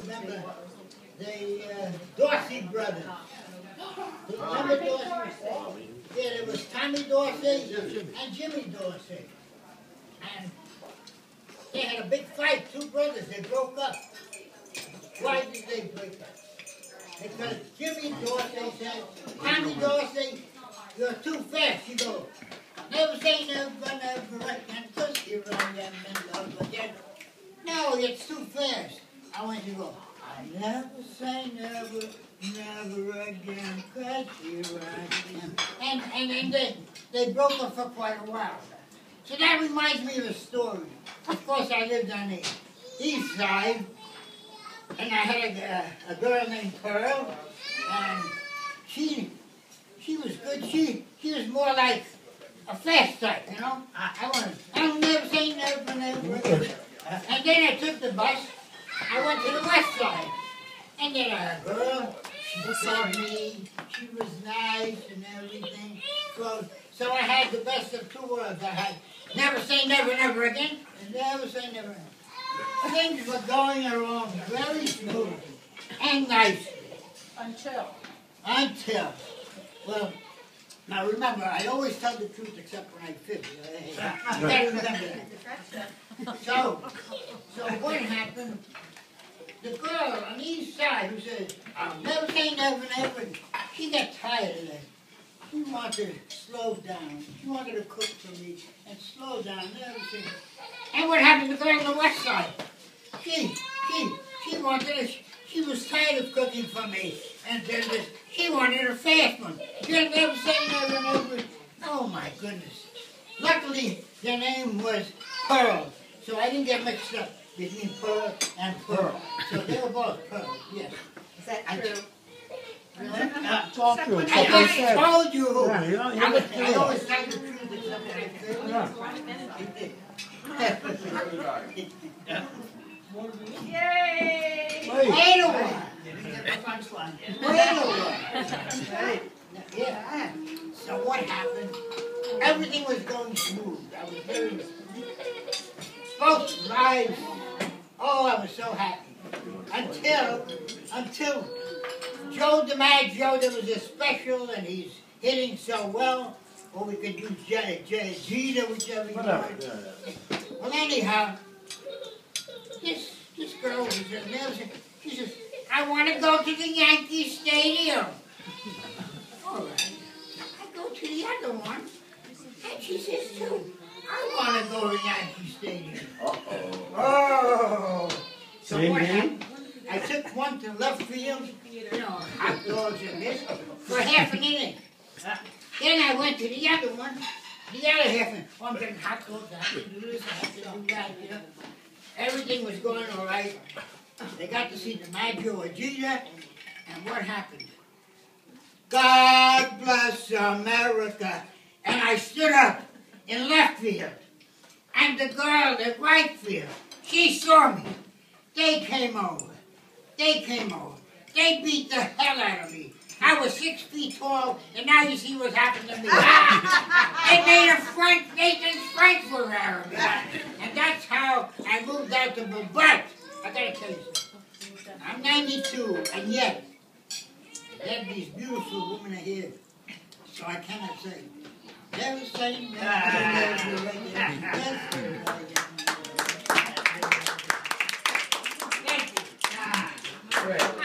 remember the Dorsey brothers. Remember Dorsey? Yeah, there was Tommy Dorsey and Jimmy Dorsey. And they had a big fight, two brothers, they broke up. Why did they break up? Because Jimmy Dorsey said, Tommy Dorsey, you're too fast. You go, never say never, never again, because you're on them and love again. No, it's too fast. I want you to go, I never say never, never again, because you're on them. And then they broke up for quite a while. So that reminds me of a story. Of course, I lived on the east side, and I had a girl named Pearl, and she was good. She was more like a fast type, you know. I'll never say never, never again. And then I took the bus. I went to the west side, and then I had a girl. She fed me. She was nice and everything. So I had the best of two worlds. I had never say never, never again, and never say never again. Things were going along very smoothly and nicely. Until. Well, now remember, I always tell the truth except when I fib. You gotta remember that. So what happened? The girl on the east side who said, I'll never say never, never, she got tired of that. She wanted to slow down. She wanted to cook for me and slow down and everything. And what happened to the girl on the west side? She was tired of cooking for me. And she wanted a fast one. She had never say never, never. Oh my goodness. Luckily, their name was Pearl. So I didn't get mixed up between Pearl and Pearl. So they were both Pearl, yes. Is that true? Talk to him. I just told you. Yeah, I always tell the truth except when I feel. Yay! Wait a while. Yeah. So what happened? Everything was going smooth. I was very both lives. Oh, I was so happy. Until Joe DiMaggio, there was a special, and he's hitting so well. Or we could use Jeter, whichever you want. Well, anyhow, this girl was just nervous. She says, I want to go to the Yankee Stadium. All right. I go to the other one, and she says, too, I want to go to Yankee Stadium. Oh. So what happened? I took one to left field, you know, hot dogs and this, for half an inning. Then I went to the other one, the other half an inning. Oh, I'm getting hot dogs, I have to do this, I have to do that, you know. Everything was going all right. They got to see DiMaggio or Jeter, and what happened? God bless America. And I stood up in left field, and the girl in right field, she saw me. They came over. They beat the hell out of me. I was 6 feet tall, and now you see what's happened to me. They made a Nathan's Frankfurt out of me. And that's how I moved out to But I gotta tell you something. I'm 92, and yet, I have these beautiful women here, so I cannot say. Never say never again. Thank you.